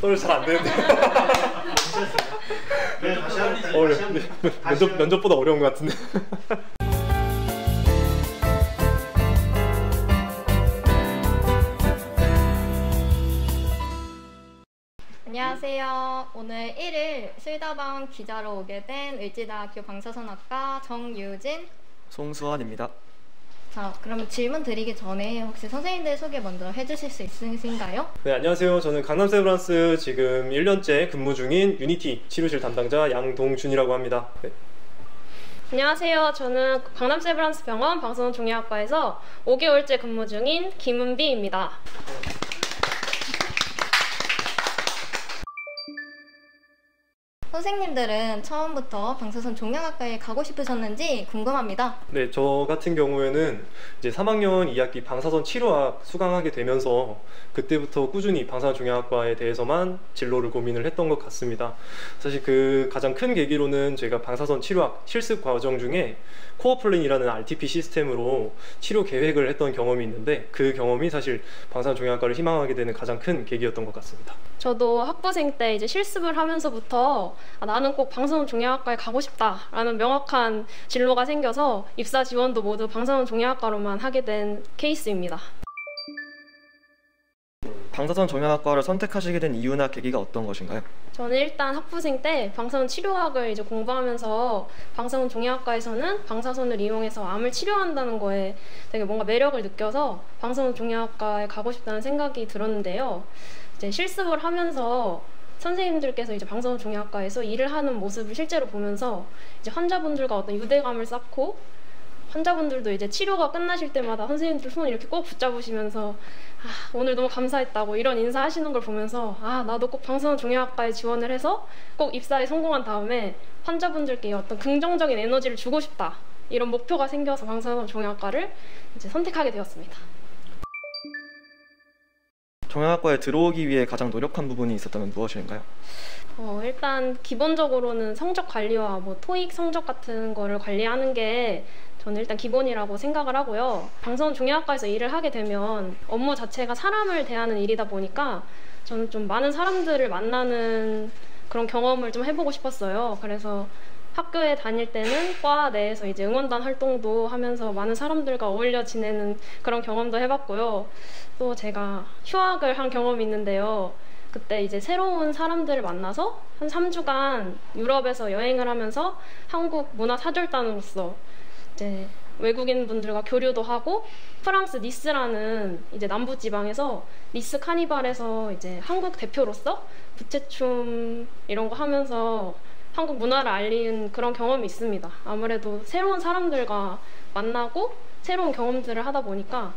떨려 잘 안 되는데. 면접보다 어려운 것 같은데. 안녕하세요. 오늘 1일 실다방 기자로 오게 된 을지대학교 방사선학과 정유진, 송수환입니다. 자, 그럼 질문 드리기 전에 혹시 선생님들 소개 먼저 해주실 수 있으신가요? 네, 안녕하세요. 저는 강남세브란스 지금 1년째 근무 중인 유니티 치료실 담당자 양동준이라고 합니다. 네. 안녕하세요. 저는 강남세브란스 병원 방사선 종양학과에서 5개월째 근무 중인 김은비입니다. 선생님들은 처음부터 방사선 종양학과에 가고 싶으셨는지 궁금합니다. 네, 저 같은 경우에는 이제 3학년 2학기 방사선 치료학 수강하게 되면서 그때부터 꾸준히 방사선 종양학과에 대해서만 진로를 고민을 했던 것 같습니다. 사실 그 가장 큰 계기로는 제가 방사선 치료학 실습 과정 중에 코어플랜이라는 RTP 시스템으로 치료 계획을 했던 경험이 있는데 그 경험이 사실 방사선 종양학과를 희망하게 되는 가장 큰 계기였던 것 같습니다. 저도 학부생 때 이제 실습을 하면서부터 나는 꼭 방사선 종양학과에 가고 싶다라는 명확한 진로가 생겨서 입사 지원도 모두 방사선 종양학과로만 하게 된 케이스입니다. 방사선 종양학과를 선택하시게 된 이유나 계기가 어떤 것인가요? 저는 일단 학부생 때 방사선 치료학을 이제 공부하면서 방사선 종양학과에서는 방사선을 이용해서 암을 치료한다는 거에 되게 뭔가 매력을 느껴서 방사선 종양학과에 가고 싶다는 생각이 들었는데요. 이제 실습을 하면서 선생님들께서 이제 방사선 종양학과에서 일을 하는 모습을 실제로 보면서 이제 환자분들과 어떤 유대감을 쌓고 환자분들도 이제 치료가 끝나실 때마다 선생님들 손을 이렇게 꼭 붙잡으시면서 오늘 너무 감사했다고 이런 인사하시는 걸 보면서 나도 꼭 방사선 종양학과에 지원을 해서 꼭 입사에 성공한 다음에 환자분들께 어떤 긍정적인 에너지를 주고 싶다 이런 목표가 생겨서 방사선 종양학과를 이제 선택하게 되었습니다. 종양학과에 들어오기 위해 가장 노력한 부분이 있었다면 무엇일까요? 일단 기본적으로는 성적 관리와 뭐 토익 성적 같은 거를 관리하는 게 저는 일단 기본이라고 생각을 하고요. 방사선 종양학과에서 일을 하게 되면 업무 자체가 사람을 대하는 일이다 보니까 저는 좀 많은 사람들을 만나는 그런 경험을 좀 해보고 싶었어요. 그래서 학교에 다닐 때는 과 내에서 이제 응원단 활동도 하면서 많은 사람들과 어울려 지내는 그런 경험도 해봤고요. 또 제가 휴학을 한 경험이 있는데요. 그때 이제 새로운 사람들을 만나서 한 3주간 유럽에서 여행을 하면서 한국 문화사절단으로서 이제 외국인 분들과 교류도 하고 프랑스 니스라는 이제 남부지방에서 니스 카니발에서 이제 한국 대표로서 부채춤 이런 거 하면서 한국 문화를 알리는 그런 경험이 있습니다. 아무래도 새로운 사람들과 만나고 새로운 경험들을 하다 보니까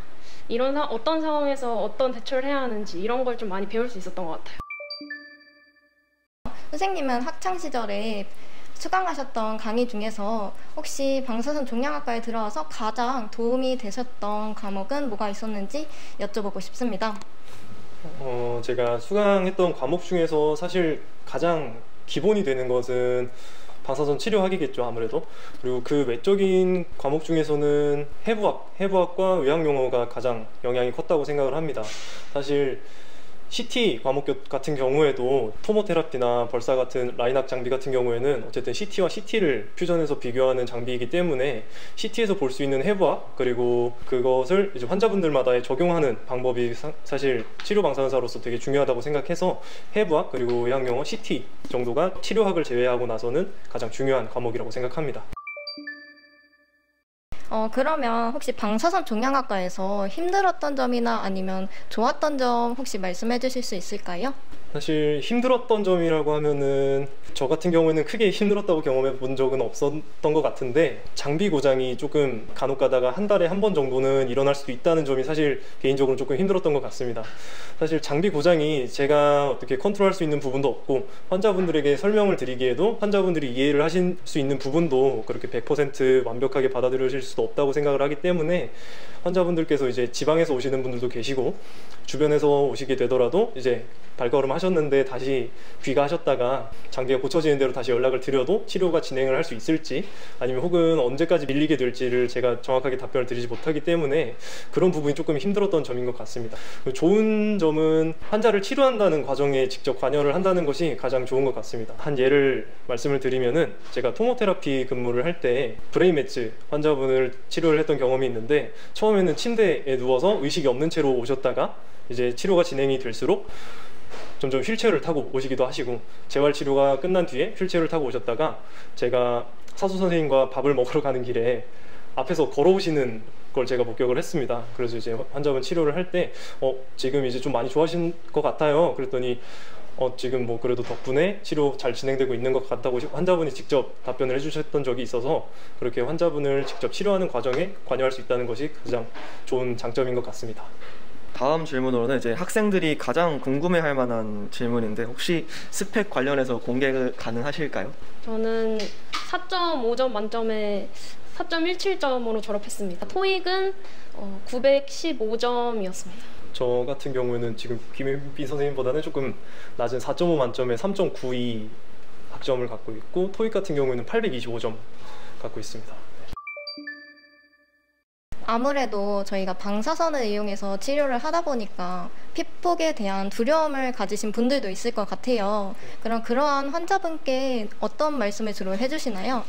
어떤 상황에서 어떤 대처를 해야 하는지 이런 걸 좀 많이 배울 수 있었던 것 같아요. 선생님은 학창시절에 수강하셨던 강의 중에서 혹시 방사선 종양학과에 들어와서 가장 도움이 되셨던 과목은 뭐가 있었는지 여쭤보고 싶습니다. 제가 수강했던 과목 중에서 사실 가장 기본이 되는 것은 방사선 치료학이겠죠, 아무래도. 그리고 그 외적인 과목 중에서는 해부학과 의학용어가 가장 영향이 컸다고 생각을 합니다. 사실 CT 과목 같은 경우에도 토모테라피나 벌사 같은 라인학 장비 같은 경우에는 어쨌든 CT와 CT를 퓨전해서 비교하는 장비이기 때문에 CT에서 볼 수 있는 해부학 그리고 그것을 이제 환자분들마다 적용하는 방법이 사실 치료 방사선사로서 되게 중요하다고 생각해서 해부학 그리고 의학용어 CT 정도가 치료학을 제외하고 나서는 가장 중요한 과목이라고 생각합니다. 그러면 혹시 방사선 종양학과에서 힘들었던 점이나 아니면 좋았던 점 혹시 말씀해 주실 수 있을까요? 사실 힘들었던 점이라고 하면은 저 같은 경우에는 크게 힘들었다고 경험해 본 적은 없었던 것 같은데 장비 고장이 조금 간혹 가다가 한 달에 한 번 정도는 일어날 수도 있다는 점이 사실 개인적으로 조금 힘들었던 것 같습니다. 사실 장비 고장이 제가 어떻게 컨트롤할 수 있는 부분도 없고 환자분들에게 설명을 드리기에도 환자분들이 이해를 하실 수 있는 부분도 그렇게 100% 완벽하게 받아들여질 수도 없다고 생각을 하기 때문에 환자분들께서 이제 지방에서 오시는 분들도 계시고 주변에서 오시게 되더라도 이제 발걸음 하실 하셨는데 다시 귀가하셨다가 장기가 고쳐지는 대로 다시 연락을 드려도 치료가 진행을 할 수 있을지, 아니면 혹은 언제까지 밀리게 될지를 제가 정확하게 답변을 드리지 못하기 때문에 그런 부분이 조금 힘들었던 점인 것 같습니다. 좋은 점은 환자를 치료한다는 과정에 직접 관여를 한다는 것이 가장 좋은 것 같습니다. 한 예를 말씀을 드리면은, 제가 토모테라피 근무를 할 때 브레인 매츠 환자분을 치료를 했던 경험이 있는데, 처음에는 침대에 누워서 의식이 없는 채로 오셨다가 이제 치료가 진행이 될수록 점점 휠체어를 타고 오시기도 하시고, 재활치료가 끝난 뒤에 휠체어를 타고 오셨다가 제가 사수 선생님과 밥을 먹으러 가는 길에 앞에서 걸어오시는 걸 제가 목격을 했습니다. 그래서 이제 환자분 치료를 할 때 지금 이제 좀 많이 좋아하신 것 같아요. 그랬더니 지금 뭐 그래도 덕분에 치료 잘 진행되고 있는 것 같다고 환자분이 직접 답변을 해주셨던 적이 있어서, 그렇게 환자분을 직접 치료하는 과정에 관여할 수 있다는 것이 가장 좋은 장점인 것 같습니다. 다음 질문으로는 이제 학생들이 가장 궁금해할 만한 질문인데, 혹시 스펙 관련해서 공개 가능하실까요? 저는 4.5점 만점에 4.17점으로 졸업했습니다. 토익은 915점이었습니다. 저 같은 경우에는 지금 김혜빈 선생님보다는 조금 낮은 4.5 만점에 3.92 학점을 갖고 있고, 토익 같은 경우에는 825점 갖고 있습니다. 아무래도 저희가 방사선을 이용해서 치료를 하다 보니까 피폭에 대한 두려움을 가지신 분들도 있을 것 같아요. 그럼 그러한 환자분께 어떤 말씀을 주로 해주시나요?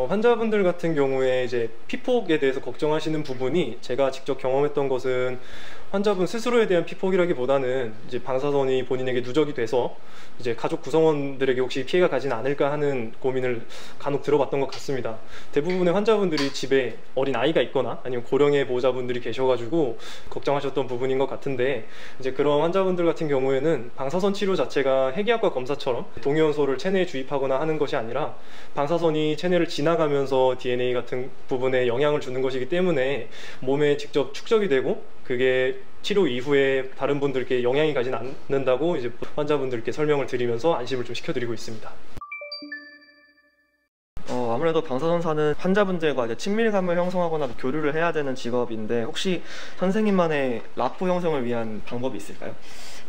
환자분들 같은 경우에 이제 피폭에 대해서 걱정하시는 부분이, 제가 직접 경험했던 것은 환자분 스스로에 대한 피폭이라기보다는 이제 방사선이 본인에게 누적이 돼서 이제 가족 구성원들에게 혹시 피해가 가진 않을까 하는 고민을 간혹 들어봤던 것 같습니다. 대부분의 환자분들이 집에 어린 아이가 있거나 아니면 고령의 보호자분들이 계셔가지고 걱정하셨던 부분인 것 같은데, 이제 그런 환자분들 같은 경우에는 방사선 치료 자체가 핵의학과 검사처럼 동위원소를 체내에 주입하거나 하는 것이 아니라, 방사선이 체내를 지나가면서 DNA 같은 부분에 영향을 주는 것이기 때문에 몸에 직접 축적이 되고, 그게 치료 이후에 다른 분들께 영향이 가진 않는다고 이제 환자분들께 설명을 드리면서 안심을 좀 시켜드리고 있습니다. 아무래도 방사선사는 환자분들과 이제 친밀감을 형성하거나 교류를 해야 되는 직업인데, 혹시 선생님만의 라포 형성을 위한 방법이 있을까요?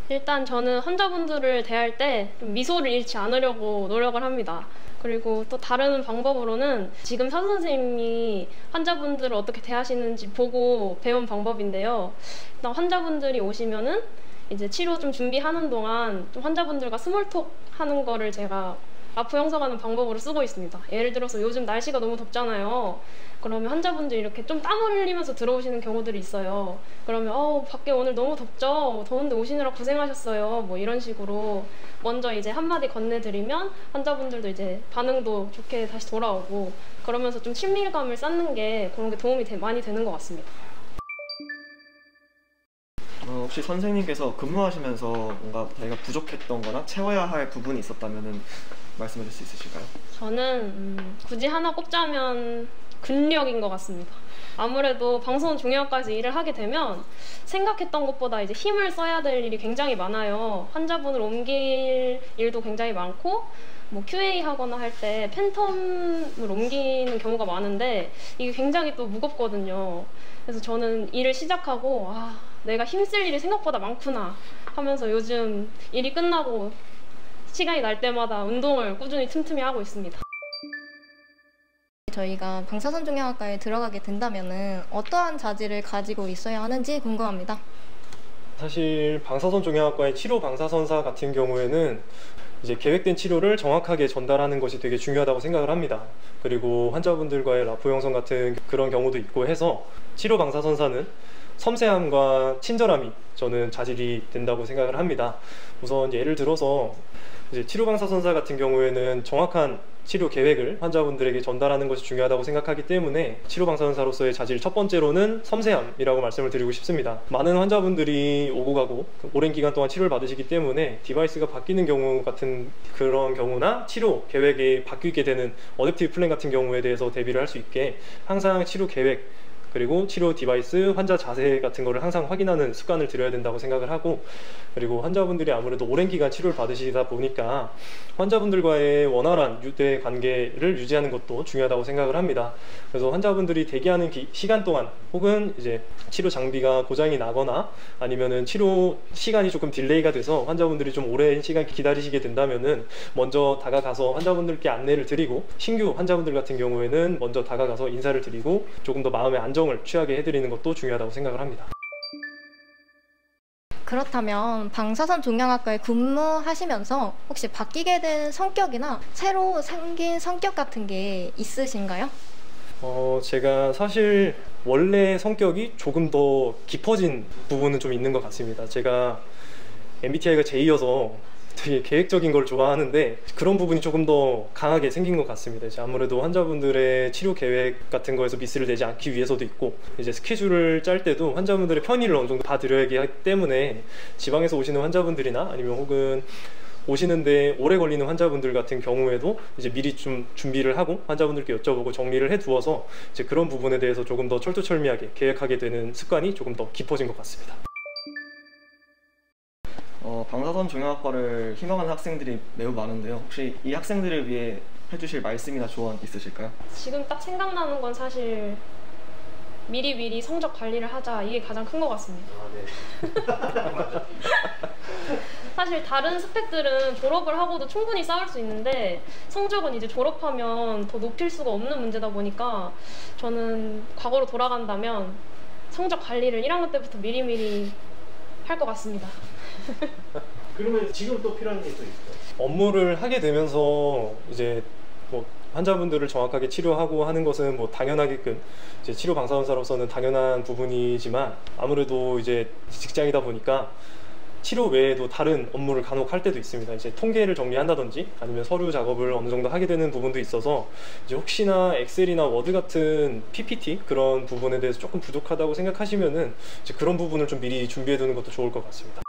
일단 저는 환자분들을 대할 때 좀 미소를 잃지 않으려고 노력을 합니다. 그리고 또 다른 방법으로는 지금 사수 선생님이 환자분들을 어떻게 대하시는지 보고 배운 방법인데요. 일단 환자분들이 오시면은 이제 치료 좀 준비하는 동안 좀 환자분들과 스몰톡 하는 거를 제가 라포 형성하는 방법으로 쓰고 있습니다. 예를 들어서 요즘 날씨가 너무 덥잖아요. 그러면 환자분들이 이렇게 좀 땀 흘리면서 들어오시는 경우들이 있어요. 그러면 밖에 오늘 너무 덥죠? 더운데 오시느라 고생하셨어요. 뭐 이런 식으로 먼저 이제 한마디 건네드리면 환자분들도 이제 반응도 좋게 다시 돌아오고, 그러면서 좀 친밀감을 쌓는 게 그런 게 도움이 많이 되는 것 같습니다. 혹시 선생님께서 근무하시면서 뭔가 자기가 부족했던 거나 채워야 할 부분이 있었다면 말씀해 줄 수 있으실까요? 저는 굳이 하나 꼽자면 근력인 것 같습니다. 아무래도 방사선 종양학과에서 일을 하게 되면 생각했던 것보다 이제 힘을 써야 될 일이 굉장히 많아요. 환자분을 옮길 일도 굉장히 많고, 뭐 QA 하거나 할 때 팬텀을 옮기는 경우가 많은데 이게 굉장히 또 무겁거든요. 그래서 저는 일을 시작하고 내가 힘쓸 일이 생각보다 많구나 하면서 요즘 일이 끝나고 시간이 날 때마다 운동을 꾸준히 틈틈이 하고 있습니다. 저희가 방사선 종양학과에 들어가게 된다면은 어떠한 자질을 가지고 있어야 하는지 궁금합니다. 사실 방사선 종양학과의 치료 방사선사 같은 경우에는 이제 계획된 치료를 정확하게 전달하는 것이 되게 중요하다고 생각을 합니다. 그리고 환자분들과의 라포 형성 같은 그런 경우도 있고 해서, 치료 방사선사는 섬세함과 친절함이 저는 자질이 된다고 생각을 합니다. 우선 예를 들어서 이제 치료 방사선사 같은 경우에는 정확한 치료 계획을 환자분들에게 전달하는 것이 중요하다고 생각하기 때문에, 치료 방사선사로서의 자질 첫 번째로는 섬세함이라고 말씀을 드리고 싶습니다. 많은 환자분들이 오고 가고 오랜 기간 동안 치료를 받으시기 때문에 디바이스가 바뀌는 경우 같은 그런 경우나 치료 계획이 바뀌게 되는 어댑티브 플랜 같은 경우에 대해서 대비를 할 수 있게 항상 치료 계획 그리고 치료 디바이스, 환자 자세 같은 거를 항상 확인하는 습관을 들여야 된다고 생각을 하고, 그리고 환자분들이 아무래도 오랜 기간 치료를 받으시다 보니까 환자분들과의 원활한 유대 관계를 유지하는 것도 중요하다고 생각을 합니다. 그래서 환자분들이 대기하는 시간 동안, 혹은 이제 치료 장비가 고장이 나거나 아니면은 치료 시간이 조금 딜레이가 돼서 환자분들이 좀 오랜 시간 기다리시게 된다면은 먼저 다가가서 환자분들께 안내를 드리고, 신규 환자분들 같은 경우에는 먼저 다가가서 인사를 드리고 조금 더 마음의 안정을 취하게 해드리는 것도 중요하다고 생각을 합니다. 그렇다면 방사선 종양학과에 근무하시면서 혹시 바뀌게 된 성격이나 새로 생긴 성격 같은 게 있으신가요? 제가 사실 원래 성격이 조금 더 깊어진 부분은 좀 있는 것 같습니다. 제가 MBTI가 J여서 되게 계획적인 걸 좋아하는데 그런 부분이 조금 더 강하게 생긴 것 같습니다. 이제 아무래도 환자분들의 치료 계획 같은 거에서 미스를 내지 않기 위해서도 있고, 이제 스케줄을 짤 때도 환자분들의 편의를 어느 정도 봐드려야 하기 때문에 지방에서 오시는 환자분들이나 아니면 혹은 오시는데 오래 걸리는 환자분들 같은 경우에도 이제 미리 좀 준비를 하고 환자분들께 여쭤보고 정리를 해 두어서 이제 그런 부분에 대해서 조금 더 철두철미하게 계획하게 되는 습관이 조금 더 깊어진 것 같습니다. 방사선 종양학과를 희망하는 학생들이 매우 많은데요. 혹시 이 학생들을 위해 해주실 말씀이나 조언 있으실까요? 지금 딱 생각나는 건 사실 미리 성적 관리를 하자, 이게 가장 큰 것 같습니다. 사실 다른 스펙들은 졸업을 하고도 충분히 쌓을 수 있는데 성적은 이제 졸업하면 더 높일 수가 없는 문제다 보니까 저는 과거로 돌아간다면 성적 관리를 1학년 때부터 미리 할 것 같습니다. 그러면 지금 또 필요한 게 또 있어요? 업무를 하게 되면서 이제 뭐 환자분들을 정확하게 치료하고 하는 것은 뭐 당연하게끔 이제 치료 방사선사로서는 당연한 부분이지만, 아무래도 이제 직장이다 보니까 치료 외에도 다른 업무를 간혹 할 때도 있습니다. 이제 통계를 정리한다든지 아니면 서류 작업을 어느 정도 하게 되는 부분도 있어서 이제 혹시나 엑셀이나 워드 같은 PPT 그런 부분에 대해서 조금 부족하다고 생각하시면은 이제 그런 부분을 좀 미리 준비해 두는 것도 좋을 것 같습니다.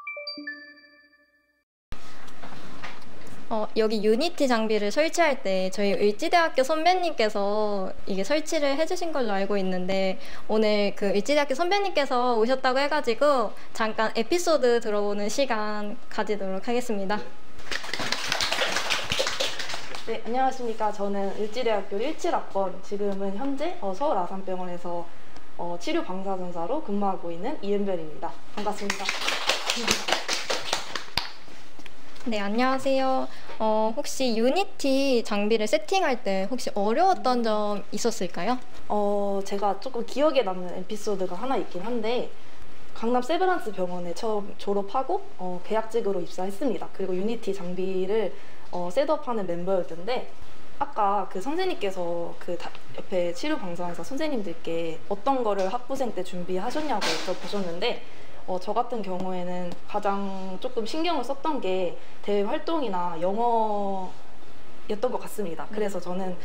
여기 유니티 장비를 설치할 때 저희 을지대학교 선배님께서 이게 설치를 해주신 걸로 알고 있는데, 오늘 그 을지대학교 선배님께서 오셨다고 해가지고 잠깐 에피소드 들어보는 시간 가지도록 하겠습니다. 네, 안녕하십니까. 저는 을지대학교 17학번, 지금은 현재 서울 아산병원에서 치료 방사선사로 근무하고 있는 이은별입니다. 반갑습니다. 네, 안녕하세요. 혹시 유니티 장비를 세팅할 때 혹시 어려웠던 점 있었을까요? 제가 조금 기억에 남는 에피소드가 하나 있긴 한데, 강남 세브란스 병원에 처음 졸업하고 계약직으로 입사했습니다. 그리고 유니티 장비를 셋업하는 멤버였는데, 아까 그 선생님께서 그 옆에 치료 방사선사 선생님들께 어떤 거를 학부생 때 준비하셨냐고 여쭤보셨는데, 저 같은 경우에는 가장 조금 신경을 썼던 게 대외 활동이나 영어였던 것 같습니다. 그래서 저는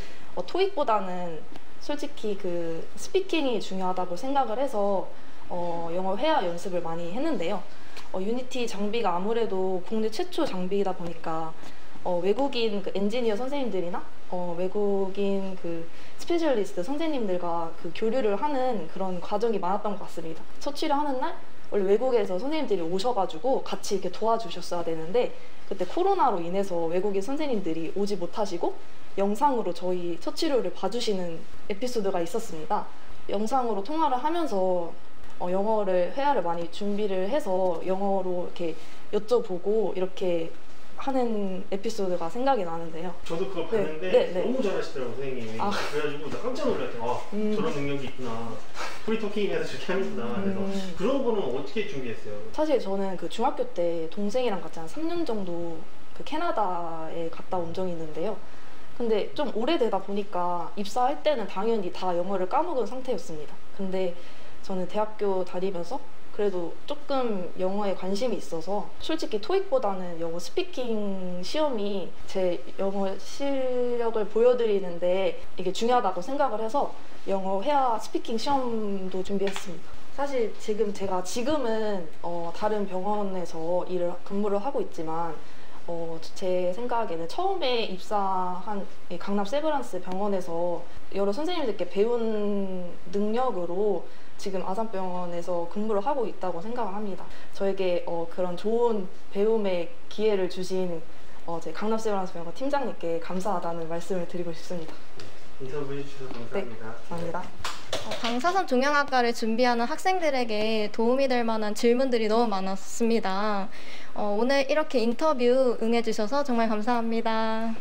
토익보다는 솔직히 그 스피킹이 중요하다고 생각을 해서 영어 회화 연습을 많이 했는데요. 유니티 장비가 아무래도 국내 최초 장비이다 보니까 외국인 그 엔지니어 선생님들이나 외국인 그 스페셜리스트 선생님들과 그 교류를 하는 그런 과정이 많았던 것 같습니다. 첫 치료하는 날 원래 외국에서 선생님들이 오셔가지고 같이 이렇게 도와주셨어야 되는데, 그때 코로나로 인해서 외국인 선생님들이 오지 못하시고 영상으로 저희 첫 치료를 봐주시는 에피소드가 있었습니다. 영상으로 통화를 하면서 영어를 회화를 많이 준비를 해서 영어로 이렇게 여쭤보고 이렇게 하는 에피소드가 생각이 나는데요. 저도 그거 봤는데 너무 잘하시더라고요, 선생님이. 그래가지고 나 깜짝 놀랐어요. 저런 능력이 있구나. 프리토킹에서 저렇게 하는구나. 그래서 그런 거는 어떻게 준비했어요? 사실 저는 그 중학교 때 동생이랑 같이 한 3년 정도 그 캐나다에 갔다 온 적이 있는데요. 근데 좀 오래되다 보니까 입사할 때는 당연히 다 영어를 까먹은 상태였습니다. 근데 저는 대학교 다니면서 그래도 조금 영어에 관심이 있어서 솔직히 토익보다는 영어 스피킹 시험이 제 영어 실력을 보여드리는데 이게 중요하다고 생각을 해서 영어 회화 스피킹 시험도 준비했습니다. 사실 지금은 다른 병원에서 근무를 하고 있지만 제 생각에는 처음에 입사한 이 강남 세브란스 병원에서 여러 선생님들께 배운 능력으로 지금 아산병원에서 근무를 하고 있다고 생각을 합니다. 저에게 그런 좋은 배움의 기회를 주신 제 강남 세브란스 병원 팀장님께 감사하다는 말씀을 드리고 싶습니다. 인터뷰 해주셔서 감사합니다. 네, 감사합니다. 방사선 종양학과를 준비하는 학생들에게 도움이 될 만한 질문들이 너무 많았습니다. 오늘 이렇게 인터뷰 응해주셔서 정말 감사합니다.